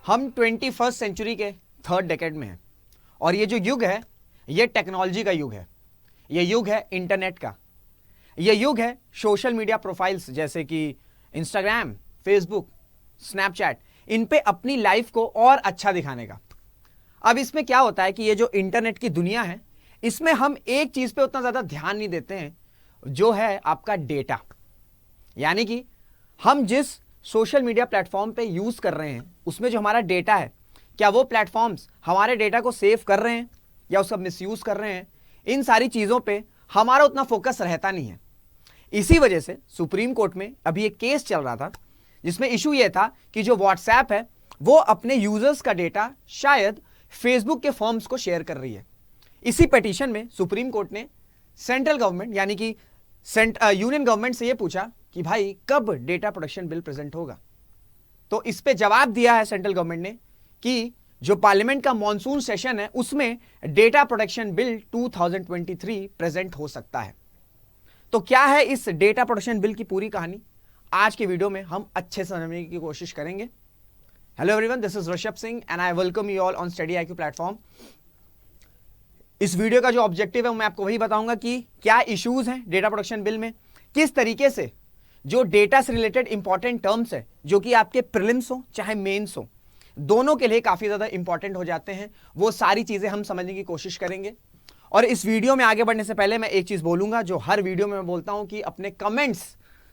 हम 21st century के third decade में हैं और ये जो युग है ये टेक्नोलॉजी का युग है, ये युग है इंटरनेट का, ये युग है सोशल मीडिया प्रोफाइल्स जैसे कि इंस्टाग्राम, फेसबुक, स्नैपचैट, इन पे अपनी लाइफ को और अच्छा दिखाने का। अब इसमें क्या होता है कि ये जो इंटरनेट की दुनिया है इसमें हम एक चीज पे उतना ज्यादा ध्यान नहीं देते हैं, जो है आपका डेटा। यानी कि हम जिस सोशल मीडिया प्लेटफॉर्म पे यूज कर रहे हैं उसमें जो हमारा डेटा है, क्या वो प्लेटफॉर्म्स हमारे डेटा को सेव कर रहे हैं या उसका मिसयूज कर रहे हैं, इन सारी चीजों पे हमारा उतना फोकस रहता नहीं है। इसी वजह से सुप्रीम कोर्ट में अभी एक केस चल रहा था जिसमें इशू यह था कि जो व्हाट्सएप है वो अपने यूजर्स का डेटा शायद फेसबुक के फर्म्स को शेयर कर रही है। इसी पिटीशन में सुप्रीम कोर्ट ने सेंट्रल गवर्नमेंट यानी कि यूनियन गवर्नमेंट से यह पूछा कि भाई कब डेटा प्रोटेक्शन बिल प्रेजेंट होगा। तो इस पे जवाब दिया है सेंट्रल गवर्नमेंट ने कि जो पार्लियामेंट का मॉनसून सेशन है उसमें डेटा प्रोटेक्शन बिल 2023 प्रेजेंट हो सकता है। तो क्या है इस डेटा प्रोटेक्शन बिल की पूरी कहानी, आज के वीडियो में हम अच्छे से समझने की कोशिश करेंगे। Hello everyone, this is Rishabh Singh and I welcome you all on study IQ platform. इस वीडियो का जो ऑब्जेक्टिव है मैं आपको वही बताऊंगा कि क्या इश्यूज हैं डेटा प्रोटेक्शन बिल में, किस तरीके से जो डेटा से रिलेटेड इंपॉर्टेंट टर्म्स है जो कि आपके प्रीलिम्स हो चाहे मेंस हो, दोनों के लिए काफी ज्यादा इंपॉर्टेंट हो जाते हैं, वो सारी चीजें हम समझने की कोशिश करेंगे। और इस वीडियो में आगे बढ़ने से पहले मैं एक चीज बोलूंगा जो हर वीडियो में मैं बोलता हूं कि अपने कमेंट्स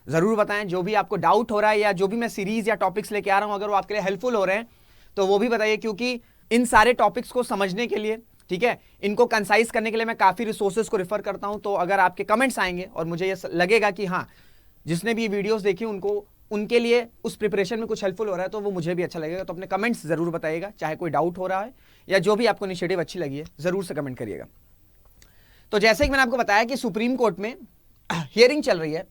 जरूर बताएं, जो भी आपको डाउट हो रहा है या जो भी मैं सीरीज या टॉपिक्स लेके आ रहा हूं अगर वो आपके लिए हेल्पफुल हो रहे हैं तो वो भी बताइए, क्योंकि इन सारे टॉपिक्स को समझने के लिए, ठीक है, इनको कंसाइज करने के लिए मैं काफी रिसोर्सेज को रेफर करता हूं। तो अगर आपके कमेंट्स आएंगे और मुझे ये लगेगा कि हाँ जिसने भी ये वीडियोस देखी उनके लिए उस प्रिपरेशन में कुछ हेल्पफुल हो रहा है तो वो मुझे भी अच्छा लगेगा। तो अपने कमेंट्स जरूर बताइएगा, चाहे कोई डाउट हो रहा है या जो भी आपको इनिशिएटिव अच्छी लगी है जरूर से कमेंट करिएगा। तो जैसे कि मैंने आपको बताया कि सुप्रीम कोर्ट में हियरिंग चल रही है,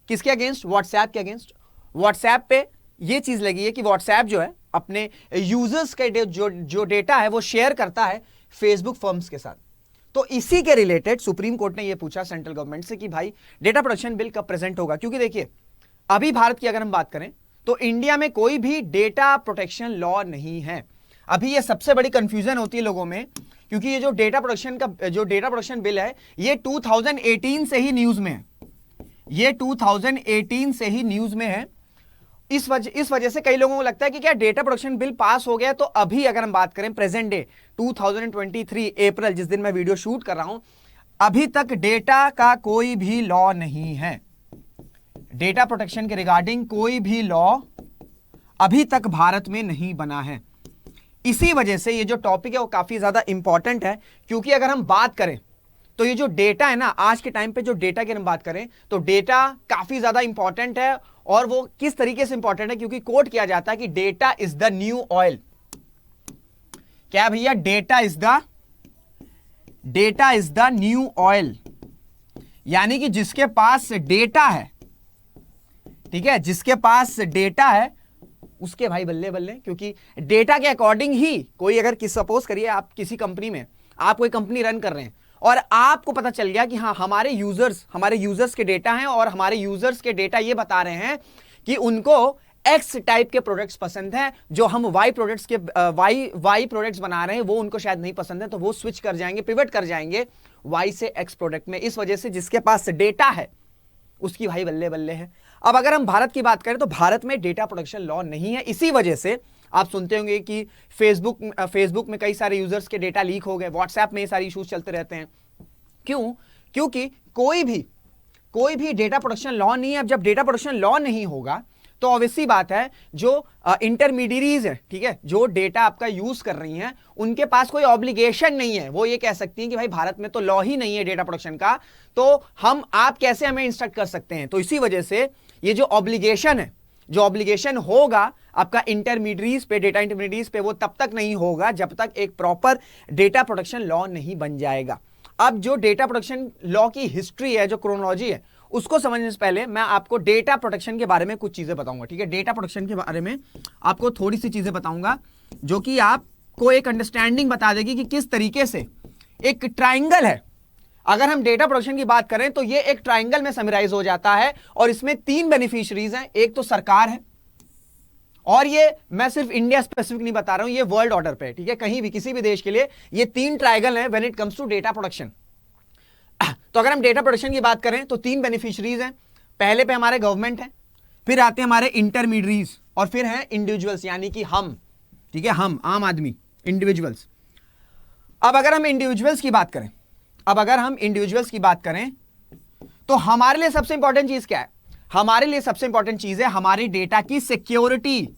किसके अगेंस्ट? व्हाट्सएप के अगेंस्ट। व्हाट्सएप पे ये चीज लगी है कि व्हाट्सएप जो है अपने यूजर्स के जो डेटा है वो शेयर करता है फेसबुक फर्म्स के साथ। तो इसी के रिलेटेड सुप्रीम कोर्ट ने ये पूछा सेंट्रल गवर्नमेंट से कि भाई डेटा प्रोटेक्शन बिल कब प्रेजेंट होगा। क्योंकि देखिए अभी भारत की अगर हम बात करें तो इंडिया में कोई भी डेटा प्रोटेक्शन लॉ नहीं है। अभी ये सबसे बड़ी कंफ्यूजन होती है लोगों में, क्योंकि ये जो डेटा प्रोटेक्शन बिल है ये 2018 से ही न्यूज में है, ये 2018 से ही न्यूज में है। इस वजह से कई लोगों को लगता है कि क्या डेटा प्रोटेक्शन बिल पास हो गया। तो अभी अगर हम बात करें प्रेजेंट डे 2023 अप्रैल, जिस दिन मैं वीडियो शूट कर रहा हूं, अभी तक डेटा का कोई भी लॉ नहीं है। डेटा प्रोटेक्शन के रिगार्डिंग कोई भी लॉ अभी तक भारत में नहीं बना है। इसी वजह से ये जो टॉपिक है वो काफी ज्यादा इंपॉर्टेंट है, क्योंकि अगर हम बात करें तो ये जो डेटा है ना, आज के टाइम पे जो डेटा की हम बात करें तो डेटा काफी ज्यादा इंपॉर्टेंट है। और वो किस तरीके से इंपॉर्टेंट है, क्योंकि कोट किया जाता है कि data is the new oil. क्या भैया? Data is the new oil. यानी कि जिसके पास डेटा है, ठीक है, जिसके पास डेटा है उसके भाई बल्ले बल्ले, क्योंकि डेटा के अकॉर्डिंग ही कोई अगर सपोज करिए आप किसी कंपनी में, आप कोई कंपनी रन कर रहे हैं और आपको पता चल गया कि हाँ हमारे यूजर्स के डेटा हैं और हमारे यूजर्स के डेटा ये बता रहे हैं कि उनको एक्स टाइप के प्रोडक्ट्स पसंद हैं, जो हम वाई प्रोडक्ट्स बना रहे हैं वो उनको शायद नहीं पसंद है, तो वो स्विच कर जाएंगे, पिवट कर जाएंगे वाई से एक्स प्रोडक्ट में। इस वजह से जिसके पास डेटा है उसकी भाई बल्ले बल्ले है। अब अगर हम भारत की बात करें तो भारत में डेटा प्रोटेक्शन लॉ नहीं है। इसी वजह से आप सुनते होंगे कि फेसबुक में कई सारे यूजर्स के डेटा लीक हो गए, व्हाट्सएप में ये सारे इश्यूज चलते रहते हैं। क्यों? क्योंकि कोई भी डेटा प्रोटेक्शन लॉ नहीं है। अब जब डेटा प्रोटेक्शन लॉ नहीं होगा तो ऑब्वियसली बात है जो इंटरमीडियरीज है, ठीक है, जो डेटा आपका यूज कर रही हैं उनके पास कोई ऑब्लिगेशन नहीं है। वो ये कह सकती हैं कि भाई भारत में तो लॉ ही नहीं है डेटा प्रोटेक्शन का, तो आप कैसे हमें इंस्ट्रक्ट कर सकते हैं। तो इसी वजह से ये जो ऑब्लिगेशन होगा आपका इंटरमीडियरीज पे, डेटा इंटरमीडियरीज पे, वो तब तक नहीं होगा जब तक एक प्रॉपर डेटा प्रोटेक्शन लॉ नहीं बन जाएगा। अब जो डेटा प्रोटेक्शन लॉ की हिस्ट्री है, जो क्रोनोलॉजी है, उसको समझने से पहले मैं आपको डेटा प्रोटेक्शन के बारे में कुछ चीजें बताऊंगा, ठीक है। डेटा प्रोटेक्शन के बारे में आपको थोड़ी सी चीजें बताऊंगा जो कि आपको एक अंडरस्टैंडिंग बता देगी कि किस तरीके से एक ट्राइंगल है। अगर हम डेटा प्रोटेक्शन की बात करें तो ये एक ट्राइंगल में समराइज हो जाता है और इसमें 3 बेनिफिशियरीज हैं। एक तो सरकार है, और ये मैं सिर्फ इंडिया स्पेसिफिक नहीं बता रहा हूं, ये वर्ल्ड ऑर्डर पे, ठीक है, कहीं भी किसी भी देश के लिए ये 3 ट्रायंगल हैं when it comes to data production. तो अगर हम डेटा प्रोडक्शन की बात करें तो 3 बेनिफिशियरीज हैं। पहले पे हमारे गवर्नमेंट है, फिर आते हैं हमारे इंटरमीडियरीज, और फिर हैं इंडिविजुअल्स यानी कि हम, ठीक है, हम आम आदमी, इंडिविजुअल्स। अब अगर हम इंडिविजुअल्स की बात करें तो हमारे लिए सबसे इंपॉर्टेंट चीज क्या है? हमारे लिए सबसे इंपॉर्टेंट चीज है हमारी डेटा की सिक्योरिटी,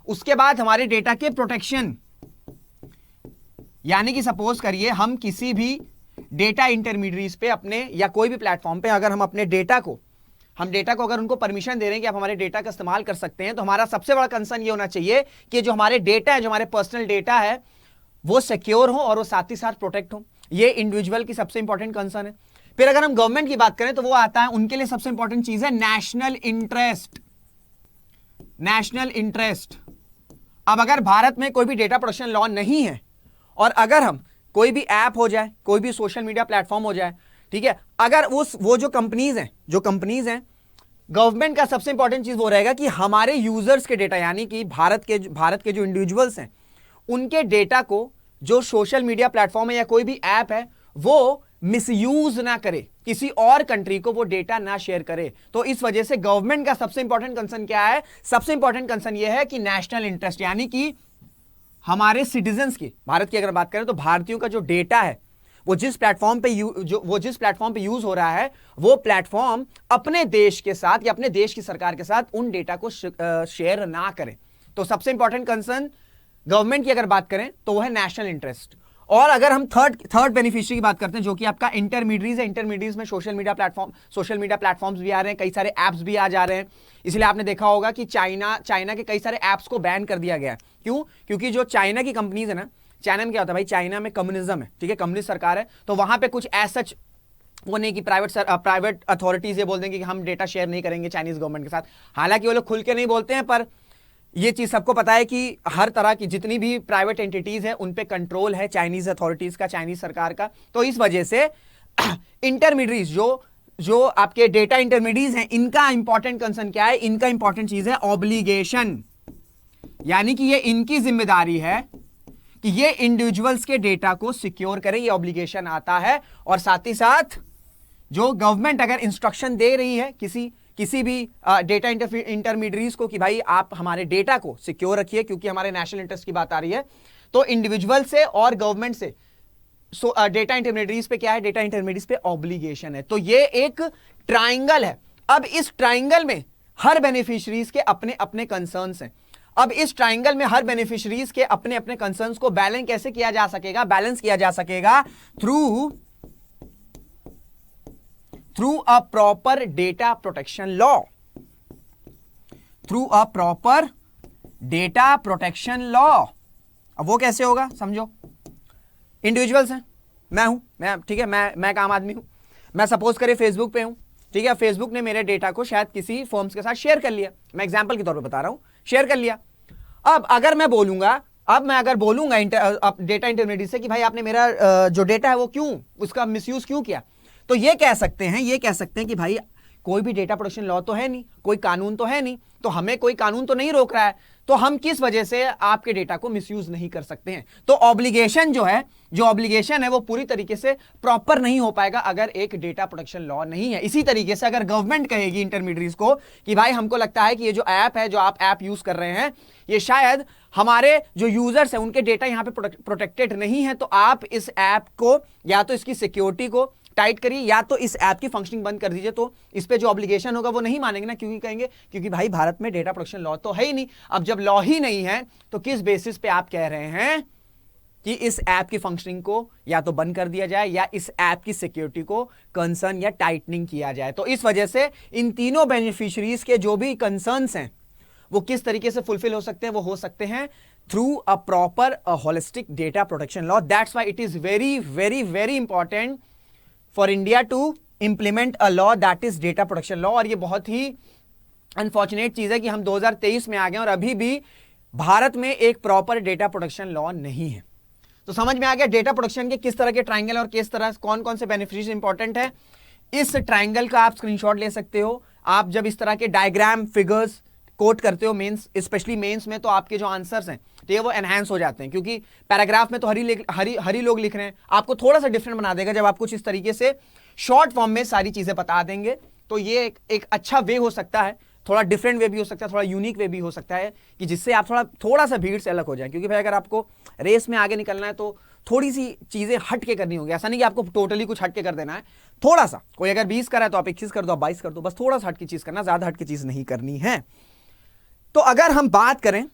उसके बाद हमारे डेटा के प्रोटेक्शन। यानी कि सपोज करिए हम किसी भी डेटा इंटरमीडियरीज पे अपने या कोई भी प्लेटफॉर्म पे अगर हम अपने डेटा को अगर उनको परमिशन दे रहे हैं कि आप हमारे डेटा का इस्तेमाल कर सकते हैं, तो हमारा सबसे बड़ा कंसर्न ये होना चाहिए कि जो हमारे डेटा है, जो हमारे पर्सनल डेटा है, वो सिक्योर हो और वो साथ ही साथ प्रोटेक्ट हो। ये इंडिविजुअल की सबसे इंपॉर्टेंट कंसर्न है। फिर अगर हम गवर्नमेंट की बात करें तो वो आता है, उनके लिए सबसे इंपॉर्टेंट चीज है नेशनल इंटरेस्ट। अब अगर भारत में कोई भी डेटा प्रोटेक्शन लॉ नहीं है और अगर हम कोई भी ऐप हो जाए, कोई भी सोशल मीडिया प्लेटफॉर्म हो जाए, ठीक है, अगर वो जो कंपनीज हैं, गवर्नमेंट का सबसे इंपॉर्टेंट चीज वो रहेगा कि हमारे यूजर्स के डेटा, यानी कि भारत के जो इंडिविजुअल्स हैं, उनके डेटा को जो सोशल मीडिया प्लेटफॉर्म है या कोई भी ऐप है, वो मिसयूज ना करे, किसी और कंट्री को वो डेटा ना शेयर करे। तो इस वजह से गवर्नमेंट का सबसे इंपॉर्टेंट कंसर्न क्या है? सबसे इंपॉर्टेंट कंसर्न ये है कि नेशनल इंटरेस्ट, यानी कि हमारे सिटीजन्स की, भारत की अगर बात करें तो भारतीयों का जो डेटा है वो जिस प्लेटफॉर्म पे यूज हो रहा है, वो प्लेटफॉर्म अपने देश के साथ या अपने देश की सरकार के साथ उन डेटा को शेयर ना करें। तो सबसे इंपॉर्टेंट कंसर्न गवर्नमेंट की अगर बात करें तो वो है नेशनल इंटरेस्ट। और अगर हम थर्ड बेनिफिशियरी की बात करते हैं, जो कि आपका इंटरमीडियरीज है, इंटरमीडियरीज में सोशल मीडिया प्लेटफॉर्म्स भी आ रहे हैं, कई सारे ऐप्स भी आ जा रहे हैं। इसलिए आपने देखा होगा कि चाइना के कई सारे ऐप्स को बैन कर दिया गया है। क्यों? क्योंकि जो चाइना की कंपनीज है ना, चाइना में क्या होता है भाई, चाइना में कम्युनिज्म है, ठीक है, कम्युनिस्ट सरकार है, तो वहां पे कुछ ऐसा वो नहीं कि प्राइवेट अथॉरिटीज ये बोल देंगे कि हम डेटा शेयर नहीं करेंगे चाइनीज गवर्नमेंट के साथ। हालांकि वो लोग खुल के नहीं बोलते हैं, पर ये चीज सबको पता है कि हर तरह की जितनी भी प्राइवेट एंटिटीज है उन पे कंट्रोल है चाइनीज अथॉरिटीज का, चाइनीज सरकार का। तो इस वजह से इंटरमीडियरीज जो आपके डेटा इंटरमीडियरीज हैं, इनका इंपॉर्टेंट कंसर्न क्या है? इनका इंपॉर्टेंट चीज है ऑब्लिगेशन, यानी कि ये इनकी जिम्मेदारी है कि ये इंडिविजुअल्स के डेटा को सिक्योर करें, ये ऑब्लिगेशन आता है। और साथ ही साथ जो गवर्नमेंट अगर इंस्ट्रक्शन दे रही है किसी भी डेटा इंटरमीडियरीज को कि भाई आप हमारे डेटा को सिक्योर रखिए क्योंकि हमारे नेशनल इंटरेस्ट की बात आ रही है, तो इंडिविजुअल से और गवर्नमेंट से डेटा इंटरमीडियरीज पे क्या है? डेटा इंटरमीडियरीज पे ऑब्लिगेशन है। तो ये एक ट्राइंगल है। अब इस ट्राइंगल में हर बेनिफिशियरीज के अपने अपने कंसर्न्स हैं। अब इस ट्राइंगल में हर बेनिफिशियरीज के अपने अपने कंसर्न्स को बैलेंस कैसे किया जा सकेगा? बैलेंस किया जा सकेगा through a proper data protection law. अब वो कैसे होगा समझो। इंडिविजुअल्स हैं, मैं ठीक है, मैं एक आम आदमी हूं, मैं सपोज करे फेसबुक पे हूं, ठीक है, फेसबुक ने मेरे डेटा को शायद किसी फर्म्स के साथ शेयर कर लिया, मैं एग्जांपल के तौर पे बता रहा हूं, शेयर कर लिया। अब मैं अगर बोलूंगा डेटा इंटरमीडियरी से कि भाई आपने मेरा जो डेटा है वो क्यों, उसका मिसयूज क्यों किया, तो ये कह सकते हैं कि भाई कोई भी डेटा प्रोटेक्शन लॉ तो है नहीं, कोई कानून तो है नहीं, तो हमें कोई कानून तो नहीं रोक रहा है, तो हम किस वजह से आपके डेटा को मिसयूज नहीं कर सकते हैं। तो ऑब्लिगेशन है वो पूरी तरीके से प्रॉपर नहीं हो पाएगा अगर एक डेटा प्रोटेक्शन लॉ नहीं है। इसी तरीके से अगर गवर्नमेंट कहेगी इंटरमीडियरीज को कि भाई हमको लगता है कि ये जो ऐप है, जो आप ऐप यूज कर रहे हैं, ये शायद हमारे जो यूजर्स हैं उनके डेटा यहां पे प्रोटेक्टेड नहीं है, तो आप इस ऐप को या तो इसकी सिक्योरिटी को टाइट करिए या तो इस ऐप की फंक्शनिंग बंद कर दीजिए। तो इस पे जो ऑब्लिगेशन होगा वो नहीं मानेंगे ना, क्योंकि कहेंगे क्योंकि भाई भारत में डेटा प्रोटेक्शन लॉ तो है ही नहीं। अब जब लॉ ही नहीं है तो किस बेसिस पे आप कह रहे हैं कि इस ऐप की फंक्शनिंग को या तो बंद कर दिया जाए या इस ऐप की सिक्योरिटी को कंसर्न या टाइटनिंग किया जाए। तो इस वजह से इन तीनों बेनिफिशियरीज के जो भी कंसर्न्स हैं वो किस तरीके से फुलफिल हो सकते हैं, वो हो सकते हैं through a proper holistic data protection law. That's why it is very very very important for India to implement a law that is data protection law. और ये बहुत ही अनफॉर्चुनेट चीज है कि हम 2023 में आ गए और अभी भी भारत में एक प्रॉपर डेटा प्रोटेक्शन लॉ नहीं है। तो समझ में आ गया डेटा प्रोटेक्शन के किस तरह के ट्राइंगल और किस तरह कौन कौन से बेनिफिशियरीज इंपॉर्टेंट है। इस ट्राइंगल का आप स्क्रीनशॉट ले सकते हो, आप जब इस तरह के डायग्राम फिगर्स कोट करते हो मेंस, स्पेशली मेंस में, तो आपके जो आंसर्स हैं तो ये वो एनहांस हो जाते हैं, क्योंकि पैराग्राफ में तो हरी लोग लिख रहे हैं, आपको थोड़ा सा डिफरेंट बना देगा जब आप कुछ इस तरीके से शॉर्ट फॉर्म में सारी चीजें बता देंगे। तो ये एक अच्छा वे हो सकता है, थोड़ा डिफरेंट वे भी हो सकता है, थोड़ा यूनिक वे भी हो सकता है, कि जिससे आप थोड़ा सा भीड़ से अलग हो जाए। क्योंकि भाई अगर आपको रेस में आगे निकलना है तो थोड़ी सी चीजें हट के करनी होगी, ऐसा नहीं कि आपको टोटली कुछ हट के कर देना है, थोड़ा सा, कोई अगर 20 करा है तो आप 21 कर दो, आप 22 कर दो, बस थोड़ा सा हट की चीज करना, ज्यादा हट की चीज नहीं करनी है। तो अगर हम बात करें,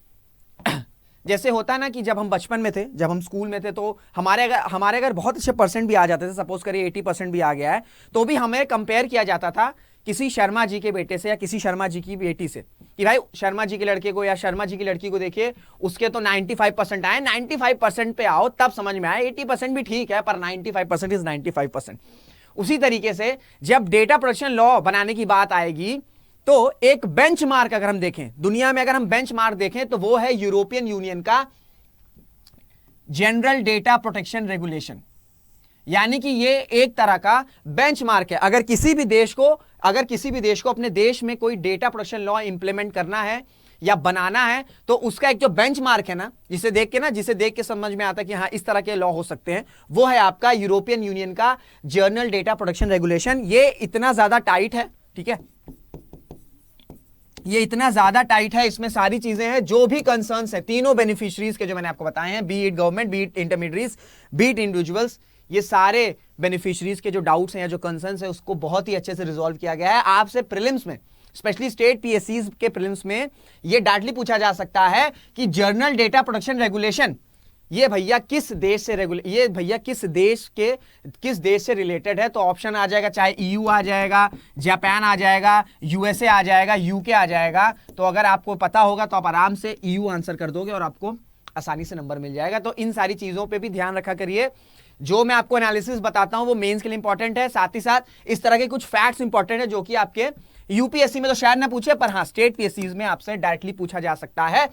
जैसे होता है ना कि जब हम बचपन में थे, जब हम स्कूल में थे, तो हमारे अगर बहुत अच्छे परसेंट भी आ जाते थे, सपोज करिए 80% भी आ गया है, तो भी हमें कंपेयर किया जाता था किसी शर्मा जी के बेटे से या किसी शर्मा जी की बेटी से, कि भाई शर्मा जी के लड़के को या शर्मा जी की लड़की को देखिए, उसके तो 95% आए, 95% पे आओ तब समझ में आए, 80% भी ठीक है पर 95% इज 95%। उसी तरीके से जब डेटा प्रोटेक्शन लॉ बनाने की बात आएगी, तो एक बेंचमार्क अगर हम देखें, दुनिया में अगर हम बेंचमार्क देखें, तो वो है यूरोपियन यूनियन का जनरल डेटा प्रोटेक्शन रेगुलेशन। यानी कि ये एक तरह का बेंचमार्क है। अगर किसी भी देश को अपने देश में कोई डेटा प्रोटेक्शन लॉ इंप्लीमेंट करना है या बनाना है, तो उसका एक जो बेंचमार्क है ना, जिसे देख के समझ में आता है कि हाँ इस तरह के लॉ हो सकते हैं, वो है आपका यूरोपियन यूनियन का जनरल डेटा प्रोटेक्शन रेगुलेशन। ये इतना ज्यादा टाइट है, ठीक है, ये इतना ज्यादा टाइट है, इसमें सारी चीजें हैं जो भी कंसर्न्स है तीनों बेनिफिशियरीज के जो मैंने आपको बताए हैं, B it government, B it intermediaries, B it individuals, ये सारे बेनिफिशियरीज के जो डाउट्स हैं या जो कंसर्न्स है उसको बहुत ही अच्छे से रिजॉल्व किया गया है। आपसे प्रीलिम्स में, स्पेशली स्टेट पीएससीज के प्रीलिम्स में ये डायरेक्टली पूछा जा सकता है कि जनरल डेटा प्रोटेक्शन रेगुलेशन ये भैया किस देश से रिलेटेड है। तो ऑप्शन आ जाएगा, चाहे ईयू आ जाएगा, जापान आ जाएगा, यूएसए आ जाएगा, यूके आ जाएगा। तो अगर आपको पता होगा तो आप आराम से ईयू आंसर कर दोगे और आपको आसानी से नंबर मिल जाएगा। तो इन सारी चीजों पे भी ध्यान रखा करिए। जो मैं आपको एनालिसिस बताता हूं वो मेंस के लिए इंपॉर्टेंट है, साथ ही साथ इस तरह के कुछ फैक्ट्स इंपॉर्टेंट है जो कि आपके यूपीएससी में तो शायद ना पूछे, पर हाँ स्टेट पीएससी में आपसे डायरेक्टली पूछा जा सकता है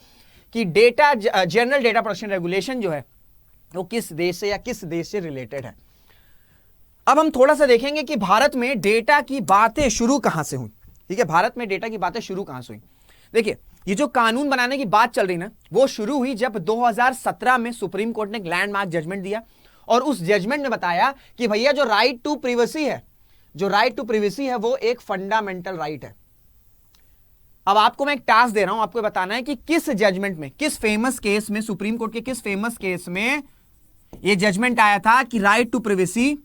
कि जनरल डेटा प्रोटेक्शन रेगुलेशन जो है वो किस देश से या किस देश से रिलेटेड है। अब हम थोड़ा सा देखेंगे कि भारत में डेटा की बातें शुरू कहां से हुई। ठीक है, भारत में डेटा की बातें शुरू कहां से हुई। देखिए, ये जो कानून बनाने की बात चल रही ना, वो शुरू हुई जब 2017 में सुप्रीम कोर्ट ने एक लैंडमार्क जजमेंट दिया और उस जजमेंट में बताया कि भैया जो राइट टू प्रिवेसी है वो एक फंडामेंटल राइट है। अब आपको मैं एक टास्क दे रहा हूं, आपको बताना है कि किस जजमेंट में, किस फेमस केस में, सुप्रीम कोर्ट के किस फेमस केस में यह जजमेंट आया था कि right to privacy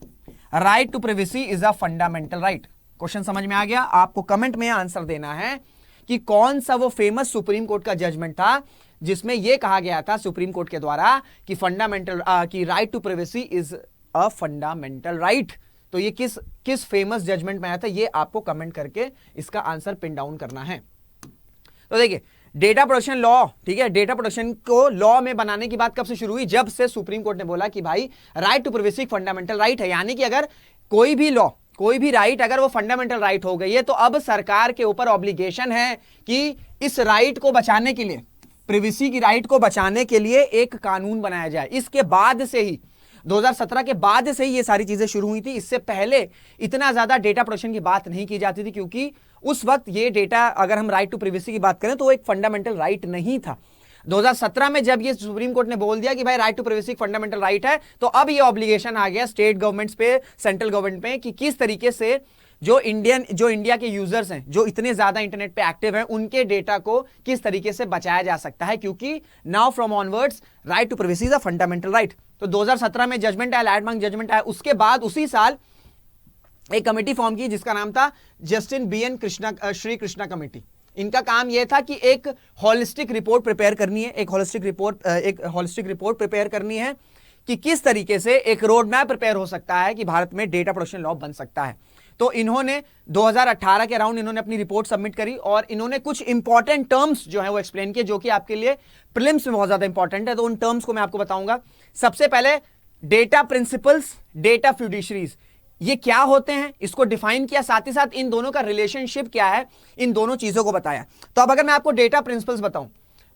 is a fundamental right. Question समझ में आ गया? आपको कमेंट में आंसर देना है कि कौन सा वो फेमस सुप्रीम कोर्ट का जजमेंट था जिसमें यह कहा गया था सुप्रीम कोर्ट के द्वारा कि right to privacy is a fundamental right. तो ये किस फेमस जजमेंट में आया था, ये आपको कमेंट करके इसका आंसर पिन डाउन करना है। तो देखिए, डेटा प्रोटेक्शन लॉ, ठीक है, डेटा प्रोटेक्शन को लॉ में बनाने की बात कब से शुरू हुई? जब से सुप्रीम कोर्ट ने बोला कि भाई right to privacy fundamental right है। यानी कि अगर कोई भी राइट अगर वो फंडामेंटल राइट हो गई है तो अब सरकार के ऊपर ऑब्लिगेशन है कि इस राइट को बचाने के लिए, प्रिवेसी की राइट को बचाने के लिए एक कानून बनाया जाए। इसके बाद से ही 2017 के बाद से ही ये सारी चीजें शुरू हुई थी। इससे पहले इतना ज्यादा डेटा प्रोटेक्शन की बात नहीं की जाती थी, क्योंकि उस वक्त ये डेटा, अगर हम राइट टू प्रिवेसी की बात करें तो वो एक फंडामेंटल राइट नहीं था। 2017 में जब ये सुप्रीम कोर्ट ने बोल दिया कि भाई right to privacy fundamental right है, तो अब ये ऑब्लिगेशन आ गया स्टेट गवर्नमेंट्स पे, सेंट्रल गवर्नमेंट पे, कि किस तरीके से जो इंडिया के यूजर्स हैं, जो इतने ज्यादा इंटरनेट पे एक्टिव हैं, उनके डेटा को किस तरीके से बचाया जा सकता है, क्योंकि now from onwards right to privacy is a fundamental right. तो 2017 में जजमेंट आया, लैंडमार्क जजमेंट आया। उसके बाद उसी साल एक कमेटी फॉर्म की जिसका नाम था justice BN Srikrishna committee. इनका काम यह था कि एक होलिस्टिक रिपोर्ट प्रिपेयर करनी है, एक होलिस्टिक रिपोर्ट प्रिपेयर करनी है कि किस तरीके से एक रोड मैप प्रिपेयर हो सकता है कि भारत में डेटा प्रोटेक्शन लॉ बन सकता है। तो इन्होंने 2018 के अराउंड इन्होंने अपनी रिपोर्ट सबमिट करी और इन्होंने कुछ इंपॉर्टेंट टर्म्स जो है वो एक्सप्लेन किए, जो कि आपके लिए प्रीलिम्स में बहुत ज्यादा इंपॉर्टेंट है। तो उन टर्म्स को मैं आपको बताऊंगा। सबसे पहले डेटा प्रिंसिपल्स, डेटा फ्यूडिशरीज, ये क्या होते हैं इसको डिफाइन किया, साथ ही साथ इन दोनों का रिलेशनशिप क्या है, इन दोनों चीजों को बताया। तो अब अगर मैं आपको डेटा प्रिंसिपल्स बताऊं,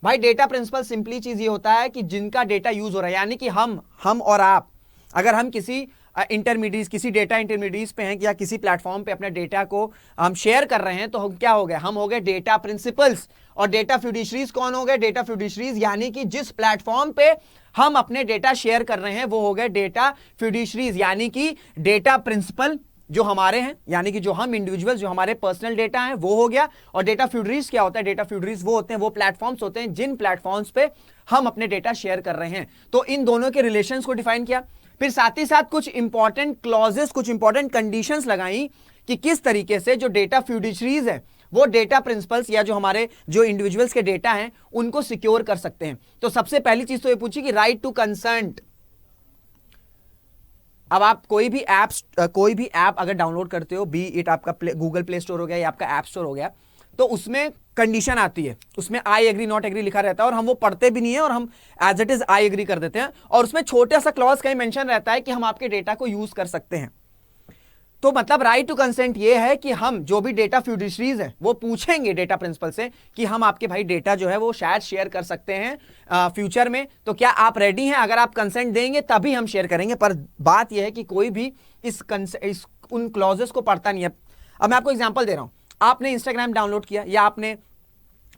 भाई डेटा प्रिंसिपल सिंपली चीज ये होता है कि जिनका डेटा यूज हो रहा है, यानी कि हम और आप, अगर हम किसी इंटरमीडिएट किसी डेटा इंटरमीडिएट पे हैं या किसी प्लेटफॉर्म पे अपने डेटा को हम शेयर कर रहे हैं, तो हम क्या हो गए, हम हो गए डेटा प्रिंसिपल्स। और डेटा फ्यूडिशरीज कौन हो गए, डेटा फ्यूडिशरीज यानी कि जिस प्लेटफॉर्म पे हम अपने डेटा शेयर कर रहे हैं वो हो गए डेटा फ्यूडिशरीज, यानी कि डेटा प्रिंसिपल जो हमारे हैं, यानी कि जो हम इंडिविजुअल, जो हमारे पर्सनल डेटा हैं वो हो गया। और डेटा फ्यूडरीज क्या होता है, डेटा फ्यूडरीज वो होते हैं, वो प्लेटफॉर्म्स होते हैं जिन प्लेटफॉर्म्स पे हम अपने डेटा शेयर कर रहे हैं। तो इन दोनों के रिलेशंस को डिफाइन किया, फिर साथ ही साथ कुछ इंपॉर्टेंट क्लॉजेस, कुछ इंपॉर्टेंट कंडीशंस लगाई कि किस तरीके से जो डेटा फ्यूडिशरीज है वो डेटा प्रिंसिपल्स या जो हमारे जो इंडिविजुअल्स के डेटा हैं उनको सिक्योर कर सकते हैं। तो सबसे पहली चीज तो ये पूछी कि राइट टू कंसेंट। अब आप कोई भी ऐप अगर डाउनलोड करते हो, बी इट आपका गूगल प्ले स्टोर हो गया या आपका ऐप स्टोर हो गया, तो उसमें कंडीशन आती है, उसमें आई एग्री नॉट एग्री लिखा रहता है और हम वो पढ़ते भी नहीं है और हम as it is I agree कर देते हैं। और उसमें छोटा सा क्लॉज कहीं मेंशन रहता है कि हम आपके डेटा को यूज कर सकते हैं। तो मतलब राइट टू कंसेंट ये है कि हम जो भी डेटा फ्यूडिशरीज है वो पूछेंगे डेटा प्रिंसिपल से कि हम आपके भाई डेटा जो है वो शायद शेयर कर सकते हैं फ्यूचर में, तो क्या आप रेडी हैं? अगर आप कंसेंट देंगे तभी हम शेयर करेंगे। पर बात यह है कि कोई भी उन क्लॉजेस को पढ़ता नहीं है। अब मैं आपको एग्जांपल दे रहा हूं, आपने इंस्टाग्राम डाउनलोड किया या आपने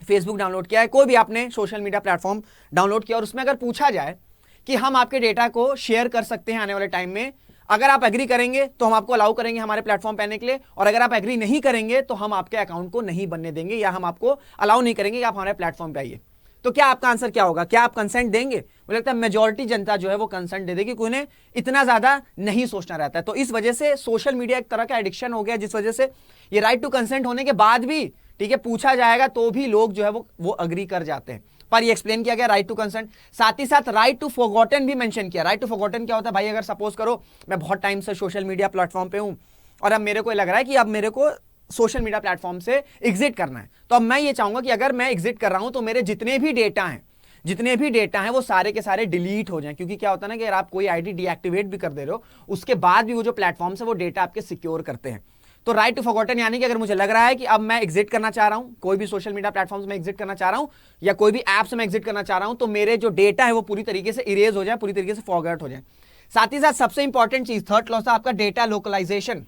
फेसबुक डाउनलोड किया है, कोई भी आपने सोशल मीडिया प्लेटफॉर्म डाउनलोड किया और उसमें अगर पूछा जाए कि हम आपके डेटा को शेयर कर सकते हैं आने वाले टाइम में, अगर आप एग्री करेंगे तो हम आपको अलाउ करेंगे हमारे प्लेटफॉर्म पे आने के लिए, और अगर आप एग्री नहीं करेंगे तो हम आपके अकाउंट को नहीं बनने देंगे या हम आपको अलाउ नहीं करेंगे कि आप हमारे प्लेटफॉर्म पे आइए। तो क्या आपका आंसर क्या होगा? क्या आप कंसेंट देंगे? मुझे लगता है मेजॉरिटी जनता जो है वो कंसेंट दे देगी, उन्हें इतना ज्यादा नहीं सोचना रहता है। तो इस वजह से सोशल मीडिया एक तरह का एडिक्शन हो गया, जिस वजह से ये राइट टू कंसेंट होने के बाद भी ठीक है पूछा जाएगा तो भी लोग जो है वो अग्री कर जाते हैं। पर ये एक्सप्लेन किया गया राइट टू कंसेंट, साथ ही साथ राइट टू फॉरगॉटन भी मेंशन किया। राइट टू फॉरगॉटन क्या होता है भाई? अगर सपोज करो मैं बहुत टाइम से सोशल मीडिया प्लेटफॉर्म पे हूं और अब मेरे को लग रहा है कि अब मेरे को सोशल मीडिया प्लेटफॉर्म से एग्जिट करना है, तो अब मैं ये चाहूंगा कि अगर मैं एग्जिट कर रहा हूं तो मेरे जितने भी डेटा हैं वो सारे के सारे डिलीट हो जाएं। क्योंकि क्या होता है ना कि अगर आप कोई आईडी डीएक्टिवेट भी कर दे रहे हो उसके बाद भी वो जो प्लेटफॉर्म है वो डेटा आपके सिक्योर करते हैं। तो राइट टू फॉरगॉटन यानी कि अगर मुझे लग रहा है कि अब मैं एग्जिट करना चाह रहा हूं, कोई भी सोशल मीडिया प्लेटफॉर्म में एग्जिट करना चाह रहा हूं या कोई भी ऐप से मैं एग्जिट करना चाह रहा हूं, तो मेरे जो डेटा है वो पूरी तरीके से इरेज हो जाए, पूरी तरीके से फॉरगॉट हो जाए। साथ ही साथ सबसे इंपॉर्टेंट चीज थर्ड क्लॉज था आपका डेटा लोकलाइजेशन।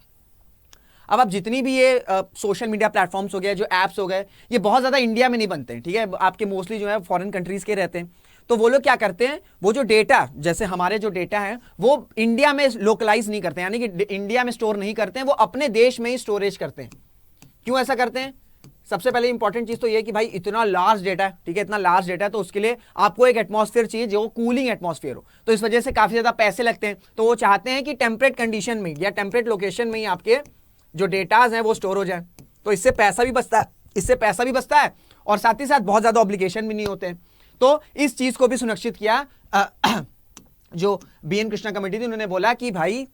अब आप जितनी भी ये सोशल मीडिया प्लेटफॉर्म्स हो गए, जो ऐप्स हो गए, ये बहुत ज्यादा इंडिया में नहीं बनते हैं, ठीक है, आपके मोस्टली जो है फॉरेन कंट्रीज के रहते हैं। तो वो लोग क्या करते हैं, वो जो डेटा, जैसे हमारे जो डेटा है वो इंडिया में लोकलाइज नहीं करते हैं, यानी कि इंडिया में स्टोर नहीं करते हैं, वो अपने देश में ही स्टोरेज करते हैं। क्यों ऐसा करते हैं? सबसे पहले इंपॉर्टेंट चीज तो ये कि भाई इतना लार्ज डेटा है, ठीक है, इतना लार्ज डेटा है तो उसके लिए आपको एक एटमॉस्फेयर चाहिए जो कूलिंग एटमॉस्फेयर हो, तो इस वजह से काफी ज्यादा पैसे लगते हैं। तो वो चाहते हैं कि टेम्परेट कंडीशन में या टेम्परेट लोकेशन में ही आपके जो डेटाज हैं वो स्टोर हो जाए। तो इससे पैसा भी बचता है, और साथ ही साथ बहुत ज्यादा ऑब्लिगेशन भी नहीं होते हैं। तो इस चीज को भी सुनिश्चित किया जो बीएन कृष्णा कमेटी थी, उन्होंने बोला कि भाई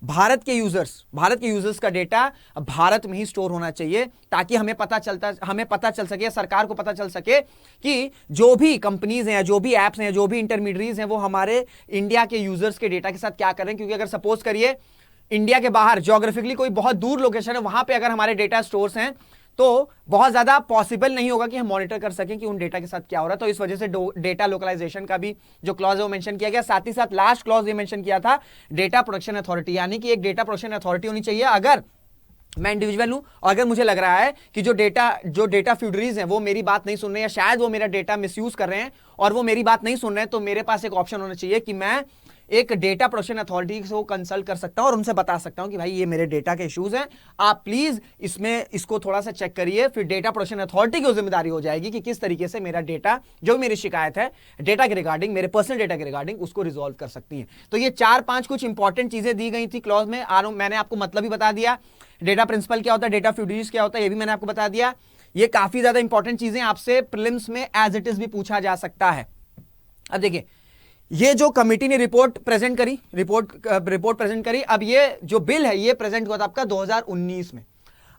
भारत के यूजर्स का डेटा भारत में ही स्टोर होना चाहिए, ताकि हमें पता चल सके, सरकार को पता चल सके कि जो भी कंपनीज हैं, जो भी एप्स हैं, जो भी इंटरमीडिएट्स हैं, वो हमारे इंडिया के यूजर्स के डेटा के साथ क्या कर रहे हैं। क्योंकि अगर सपोज करिए इंडिया के बाहर ज्योग्राफिकली कोई बहुत दूर लोकेशन है, वहां पे अगर हमारे डेटा स्टोर्स हैं तो बहुत ज्यादा पॉसिबल नहीं होगा कि हम मॉनिटर कर सकें कि उन डेटा के साथ क्या हो रहा है। तो इस वजह से डेटा लोकलाइजेशन का भी जो क्लॉज है वो मेंशन किया गया। साथ ही साथ लास्ट क्लॉज ये मेंशन किया था डेटा प्रोटेक्शन अथॉरिटी, यानी कि एक डेटा प्रोटेक्शन अथॉरिटी होनी चाहिए। अगर मैं इंडिविजुअल हूं और अगर मुझे लग रहा है कि जो डेटा फ्यूडरीज हैं वो मेरी बात नहीं सुन रहे हैं, या शायद वो मेरा डेटा मिसयूज कर रहे हैं और वो मेरी बात नहीं सुन रहे हैं, तो मेरे पास एक ऑप्शन होना चाहिए कि मैं एक डेटा प्रोटेक्शन अथॉरिटी को कंसल्ट कर सकता हूं और उनसे बता सकता हूं कि भाई ये मेरे डेटा के इश्यूज हैं, आप प्लीज इसको थोड़ा सा चेक करिए। फिर डेटा प्रोटेक्शन अथॉरिटी की जिम्मेदारी हो जाएगी कि किस तरीके से मेरा डेटा, जो मेरी शिकायत है डेटा के रिगार्डिंग, मेरे पर्सनल डेटा के रिगार्डिंग, उसको रिजॉल्व कर सकती है। तो ये 4-5 कुछ इंपॉर्टेंट चीजें दी गई थी क्लॉज में। मैंने आपको मतलब भी बता दिया, डेटा प्रिंसिपल क्या होता है, डेटा फ्यूडरीज क्या होता है, ये भी मैंने आपको बता दिया। ये काफी ज्यादा इंपॉर्टेंट चीजें आपसे प्रीलिम्स में एज इट इज भी पूछा जा सकता है। अब देखिए, ये जो कमेटी ने रिपोर्ट प्रेजेंट करी, अब ये जो बिल है ये प्रेजेंट हुआ था आपका 2019 में।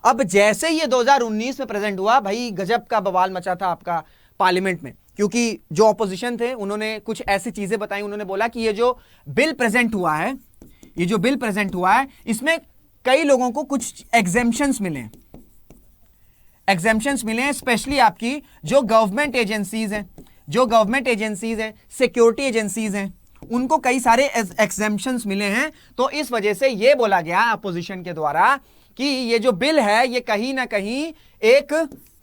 अब जैसे ये 2019 में प्रेजेंट हुआ, भाई गजब का बवाल मचा था आपका पार्लियामेंट में, क्योंकि जो ऑपोजिशन थे उन्होंने कुछ ऐसी चीजें बताई। उन्होंने बोला कि ये जो बिल प्रेजेंट हुआ है, इसमें कई लोगों को कुछ एग्जेम्पशंस मिले, स्पेशली आपकी जो गवर्नमेंट एजेंसीज हैं, सिक्योरिटी एजेंसीज हैं, उनको कई सारे एग्जेम्पशंस मिले हैं। तो इस वजह से यह बोला गया अपोजिशन के द्वारा कि ये जो बिल है ये कहीं ना कहीं एक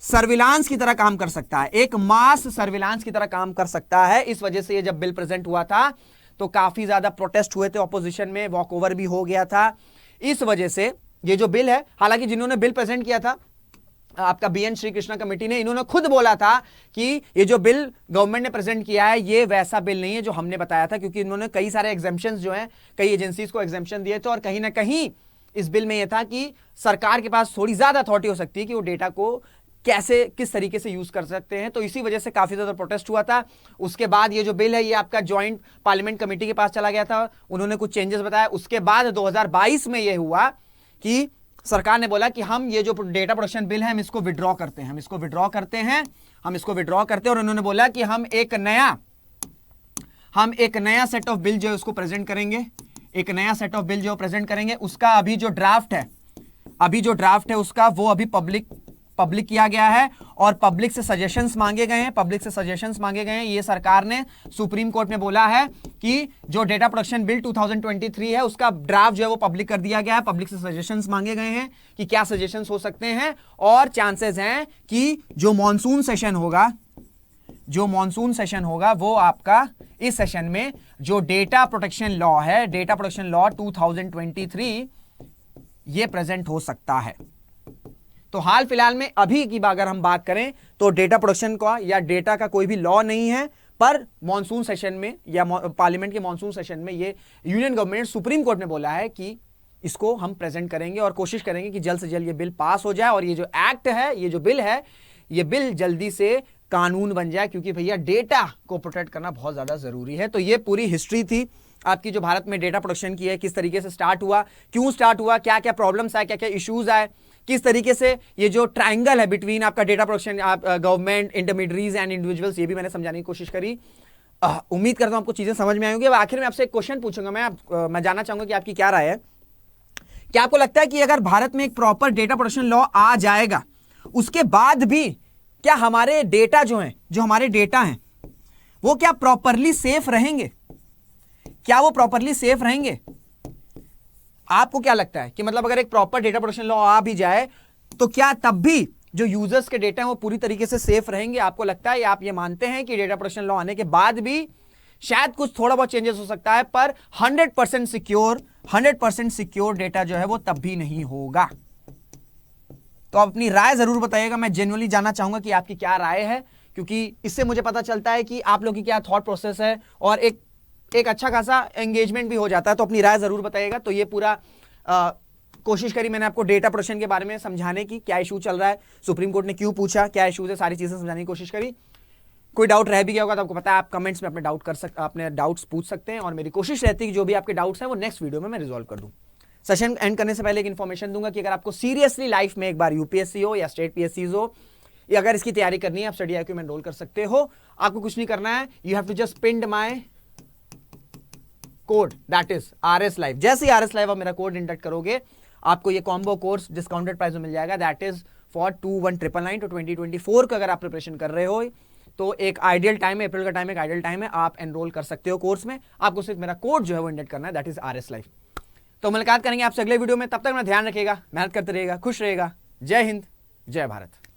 सर्विलांस की तरह काम कर सकता है, एक मास सर्विलांस की तरह काम कर सकता है। इस वजह से ये जब बिल प्रेजेंट हुआ था तो काफी ज्यादा प्रोटेस्ट हुए थे ऑपोजिशन में, वॉक ओवर भी हो गया था। इस वजह से ये जो बिल है, हालांकि जिन्होंने बिल प्रेजेंट किया था आपका बीएन श्री कृष्णा कमेटी ने, इन्होंने खुद बोला था कि ये जो बिल गवर्नमेंट ने प्रेजेंट किया है ये वैसा बिल नहीं है जो हमने बताया था, क्योंकि इन्होंने कई सारे एग्जेम्पशंस जो हैं कई एजेंसीज को एग्जेम्पशन दिए थे और कहीं ना कहीं इस बिल में यह था कि सरकार के पास थोड़ी ज्यादा अथॉरिटी हो सकती है कि वो डेटा को कैसे किस तरीके से यूज कर सकते हैं। तो इसी वजह से काफी ज्यादा प्रोटेस्ट हुआ था। उसके बाद ये जो बिल है ये आपका ज्वाइंट पार्लियामेंट कमेटी के पास चला गया था, उन्होंने कुछ चेंजेस बताया। उसके बाद 2022 में यह हुआ कि सरकार ने बोला कि हम ये जो डेटा प्रोटेक्शन बिल है हम इसको विड्रॉ करते हैं, हम इसको विड्रॉ करते हैं और उन्होंने बोला कि हम एक नया सेट ऑफ बिल जो है उसको प्रेजेंट करेंगे, एक नया सेट ऑफ बिल जो प्रेजेंट करेंगे। उसका अभी जो ड्राफ्ट है उसका वो अभी पब्लिक किया गया है और पब्लिक से सजेशंस मांगे गए हैं। ये सरकार ने सुप्रीम कोर्ट में बोला है कि जो डेटा प्रोटेक्शन बिल 2023 है उसका ड्राफ्ट जो है वो पब्लिक कर दिया गया है। पब्लिक से सजेशंस मांगे गए हैं कि क्या सजेशंस हो सकते हैं और चांसेस हैं कि जो मॉनसून सेशन होगा वो आपका इस सेशन में जो डेटा प्रोटेक्शन लॉ 2023 ये प्रेजेंट हो सकता है। तो हाल फिलहाल में अभी की अगर हम बात करें तो डेटा प्रोटेक्शन का या डेटा का कोई भी लॉ नहीं है, पर मॉनसून सेशन में या पार्लियामेंट के मॉनसून सेशन में ये यूनियन गवर्नमेंट सुप्रीम कोर्ट ने बोला है कि इसको हम प्रेजेंट करेंगे और कोशिश करेंगे कि जल्द से जल्द ये बिल पास हो जाए और ये जो एक्ट है, ये जो बिल है, ये बिल जल्दी से कानून बन जाए, क्योंकि भैया डेटा को प्रोटेक्ट करना बहुत ज्यादा जरूरी है। तो ये पूरी हिस्ट्री थी आपकी जो भारत में डेटा प्रोटेक्शन की है, किस तरीके से स्टार्ट हुआ, क्यों स्टार्ट हुआ, क्या क्या प्रॉब्लम्स आए, क्या क्या इश्यूज आए, किस तरीके से ये जो ट्रायंगल है बिटवीन आपका डेटा प्रोटेक्शन, आप गवर्नमेंट, इंटरमीडियरीज एंड इंडिविजुअल्स, ये भी मैंने समझाने की कोशिश करी। उम्मीद करता हूं आपको चीजें समझ में आई होंगी। अब आखिर में आपसे एक क्वेश्चन पूछूंगा मैं जानना चाहूंगा कि आपकी क्या राय है। क्या आपको लगता है कि अगर भारत में एक प्रॉपर डेटा प्रोटेक्शन लॉ आ जाएगा उसके बाद भी क्या हमारे डेटा जो हमारे डेटा हैं वो क्या प्रॉपरली सेफ रहेंगे? आपको क्या लगता है कि मतलब अगर एक प्रॉपर डेटा प्रोटेक्शन लॉ आ भी जाए तो क्या तब भी जो यूजर्स के डेटा हैं वो पूरी तरीके से सेफ रहेंगे? आपको लगता है या आप ये मानते हैं कि डेटा प्रोटेक्शन लॉ आने के बाद भी शायद कुछ थोड़ा बहुत चेंजेस हो सकता है, पर 100% सिक्योर डेटा जो है वो तब भी नहीं होगा? तो आप अपनी राय जरूर बताइएगा। मैं जेन्युइनली जानना चाहूंगा कि आपकी क्या राय है, क्योंकि इससे मुझे पता चलता है कि आप लोगों की क्या थॉट प्रोसेस है और एक अच्छा खासा एंगेजमेंट भी हो जाता है। तो अपनी राय जरूर बताइएगा। तो ये पूरा कोशिश करी मैंने आपको डेटा प्रोटेक्शन के बारे में समझाने की, क्या इशू चल रहा है, सुप्रीम कोर्ट ने क्यों पूछा, क्या इशूज है, सारी चीजें समझाने की कोशिश करी। कोई डाउट रह भी गया होगा तो आपको पता है आप कमेंट्स में अपने डाउट्स पूछ सकते हैं और मेरी कोशिश रहती है कि जो भी आपके डाउट्स हैं वो नेक्स्ट वीडियो में मैं रिजॉल्व कर दूं। सेशन एंड करने से पहले एक इन्फॉर्मेशन दूंगा कि अगर आपको सीरियसली लाइफ में एक बार यूपीएससी हो या स्टेट पीएससीज हो या अगर इसकी तैयारी करनी है, आप स्टडी आईक्यू में एनरोल कर सकते हो। आपको कुछ नहीं करना है, you have to just pin my code, that is RS Live। जैसे ही RS Live आप मेरा कोड इंटर करोगे आपको ये कॉम्बो कोर्स डिस्काउंटेड प्राइस में मिल जाएगा, दैट इज फॉर 2199 तो 2024 का अगर आप प्रिपरेशन कर रहे हो तो एक आइडियल टाइम है, अप्रैल का टाइम, एक आइडियल टाइम है, आप एनरोल कर सकते हो कोर्स में। आपको सिर्फ मेरा कोड जो है वो इंटर करना है, दैट इज RS Live। तो मुलाकात करेंगे आपसे अगले वीडियो में, तब तक अपना ध्यान रखिएगा, मेहनत करते रहिएगा, खुश रहेगा। जय हिंद, जय भारत।